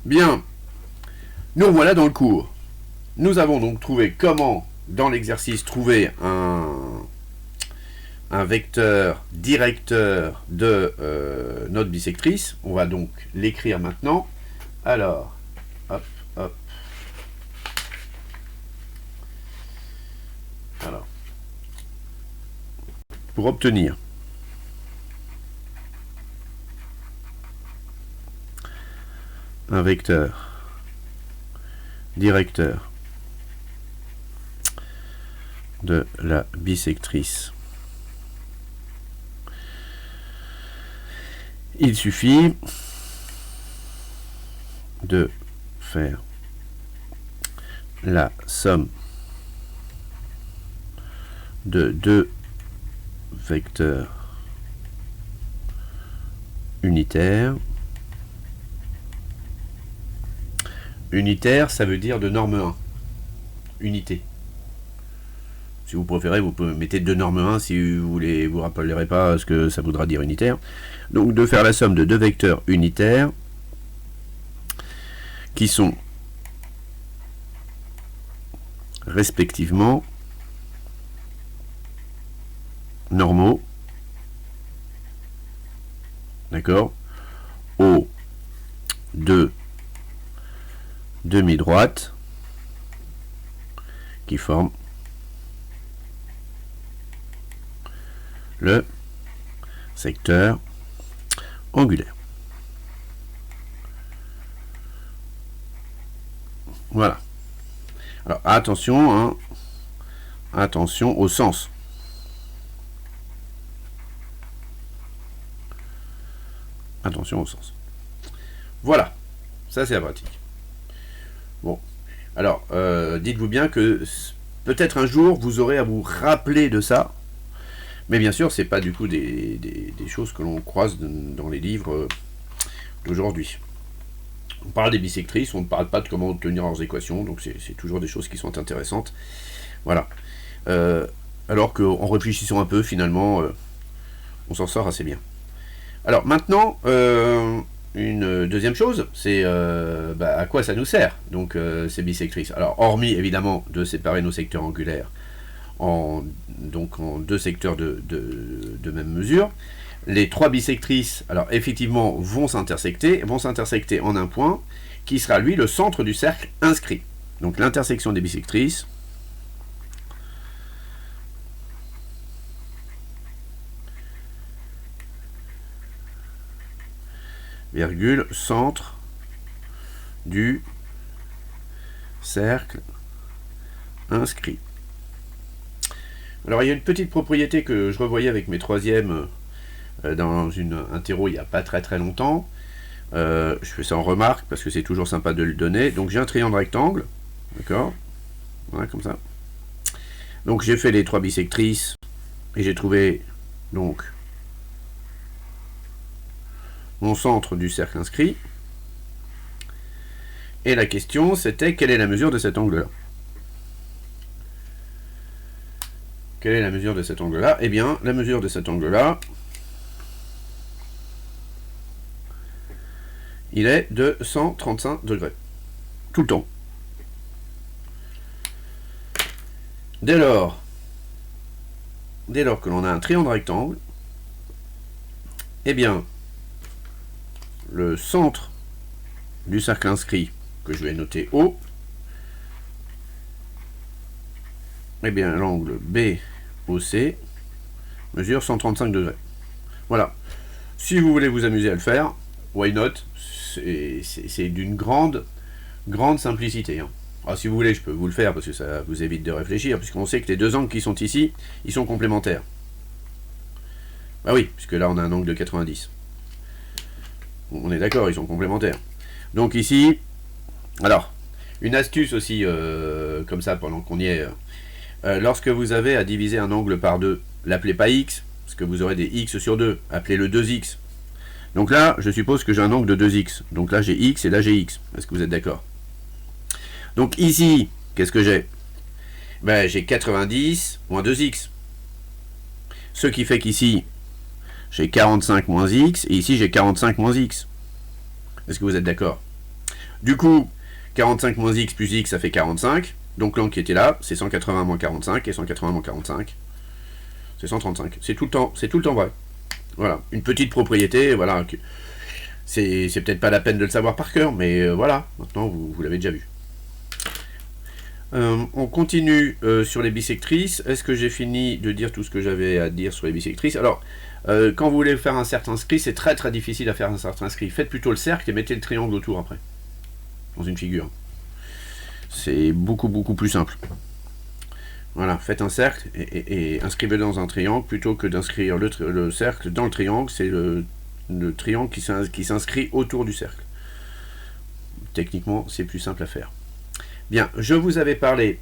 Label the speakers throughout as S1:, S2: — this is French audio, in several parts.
S1: Bien, nous voilà dans le cours. Nous avons donc trouvé comment, dans l'exercice, trouver un vecteur directeur de notre bisectrice. On va donc l'écrire maintenant. Alors, hop, hop. Alors, pour obtenir un vecteur directeur de la bisectrice, il suffit de faire la somme de deux vecteurs unitaires. Unitaire, ça veut dire de norme 1. Unité. Si vous préférez, vous pouvez mettre de norme 1 si vous voulez, vous rappellerez pas ce que ça voudra dire unitaire. Donc de faire la somme de deux vecteurs unitaires qui sont respectivement normaux, d'accord, aux deux demi-droites qui forment le secteur angulaire. Voilà. Alors attention, hein, attention au sens. Attention au sens. Voilà, ça c'est la pratique. Bon, alors dites-vous bien que peut-être un jour vous aurez à vous rappeler de ça, mais bien sûr c'est pas du coup des choses que l'on croise dans les livres d'aujourd'hui. On parle des bisectrices, on ne parle pas de comment obtenir leurs équations, donc c'est toujours des choses qui sont intéressantes. Voilà. Alors qu'en réfléchissant un peu, finalement, on s'en sort assez bien. Alors maintenant, une deuxième chose, c'est à quoi ça nous sert, donc ces bisectrices. Alors hormis évidemment de séparer nos secteurs angulaires en deux secteurs de même mesure, les trois bisectrices, alors effectivement, vont s'intersecter en un point qui sera lui le centre du cercle inscrit. Donc l'intersection des bisectrices virgule centre du cercle inscrit. Alors il y a une petite propriété que je revoyais avec mes troisièmes dans une interro il n'y a pas très longtemps. Je fais ça en remarque parce que c'est toujours sympa de le donner. Donc j'ai un triangle rectangle, d'accord, voilà comme ça. Donc j'ai fait les trois bisectrices et j'ai trouvé donc mon centre du cercle inscrit. Et la question c'était quelle est la mesure de cet angle-là. Quelle est la mesure de cet angle-là? Eh bien, la mesure de cet angle-là, il est de 135 degrés. Tout le temps. Dès lors que l'on a un triangle rectangle, eh bien, le centre du cercle inscrit, que je vais noter O, eh bien, l'angle BOC mesure 135 degrés. Voilà. Si vous voulez vous amuser à le faire, why not? C'est d'une grande simplicité. Hein. Alors, si vous voulez, je peux vous le faire parce que ça vous évite de réfléchir, puisqu'on sait que les deux angles qui sont ici, ils sont complémentaires. Bah oui, puisque là on a un angle de 90. On est d'accord, ils sont complémentaires. Donc ici, alors, une astuce aussi, comme ça, pendant qu'on y est, lorsque vous avez à diviser un angle par 2, l'appelez pas x, parce que vous aurez des x sur 2, appelez-le 2x. Donc là, je suppose que j'ai un angle de 2x. Donc là, j'ai x et là, j'ai x. Est-ce que vous êtes d'accord? Donc ici, qu'est-ce que j'ai? Ben, j'ai 90 moins 2x. Ce qui fait qu'ici, j'ai 45 moins x, et ici, j'ai 45 moins x. Est-ce que vous êtes d'accord? Du coup, 45 moins x plus x, ça fait 45. Donc l'angle qui était là, c'est 180 moins 45, et 180 moins 45, c'est 135. C'est tout le temps vrai. Voilà, une petite propriété, voilà. C'est peut-être pas la peine de le savoir par cœur, mais voilà, maintenant vous l'avez déjà vu. On continue sur les bissectrices. Est-ce que j'ai fini de dire tout ce que j'avais à dire sur les bissectrices? Alors, quand vous voulez faire un certain inscrit, c'est très très difficile à faire un certain inscrit. Faites plutôt le cercle et mettez le triangle autour après, dans une figure. C'est beaucoup plus simple. Voilà, faites un cercle et inscrivez-le dans un triangle plutôt que d'inscrire le cercle dans le triangle. C'est le triangle qui s'inscrit autour du cercle. Techniquement, c'est plus simple à faire. Bien, je vous avais parlé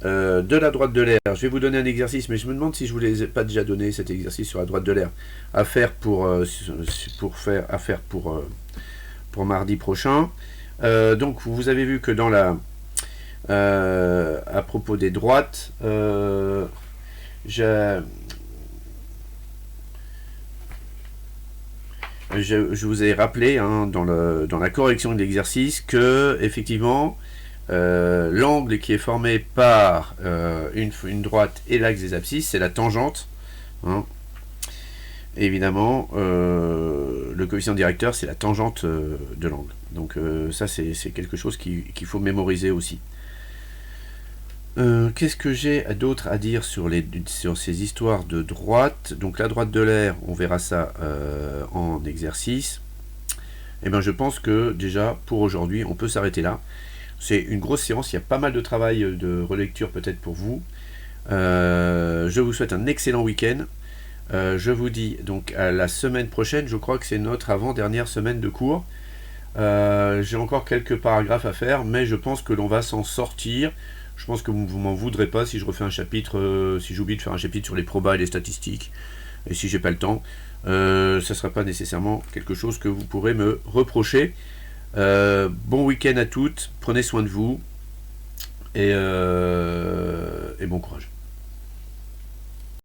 S1: de la droite de l'air. Je vais vous donner un exercice, mais je me demande si je ne vous l'ai pas déjà donné, cet exercice sur la droite de l'air, à faire pour mardi prochain. Donc, vous avez vu que dans la... à propos des droites, je vous ai rappelé dans la correction de l'exercice que, effectivement, l'angle qui est formé par une droite et l'axe des abscisses, c'est la tangente. Évidemment, le coefficient directeur, c'est la tangente de l'angle. Donc ça, c'est quelque chose qu'il faut mémoriser aussi. Qu'est-ce que j'ai d'autre à dire sur ces histoires de droite? Donc la droite de l'air, on verra ça en exercice. Et bien je pense que déjà, pour aujourd'hui, on peut s'arrêter là. C'est une grosse séance, il y a pas mal de travail de relecture peut-être pour vous. Je vous souhaite un excellent week-end. Je vous dis donc à la semaine prochaine, je crois que c'est notre avant-dernière semaine de cours. J'ai encore quelques paragraphes à faire, mais je pense que l'on va s'en sortir. Je pense que vous m'en voudrez pas si je refais un chapitre, si j'oublie de faire un chapitre sur les probas et les statistiques, et si j'ai pas le temps. Ça ne sera pas nécessairement quelque chose que vous pourrez me reprocher. Bon week-end à toutes, prenez soin de vous, et bon courage.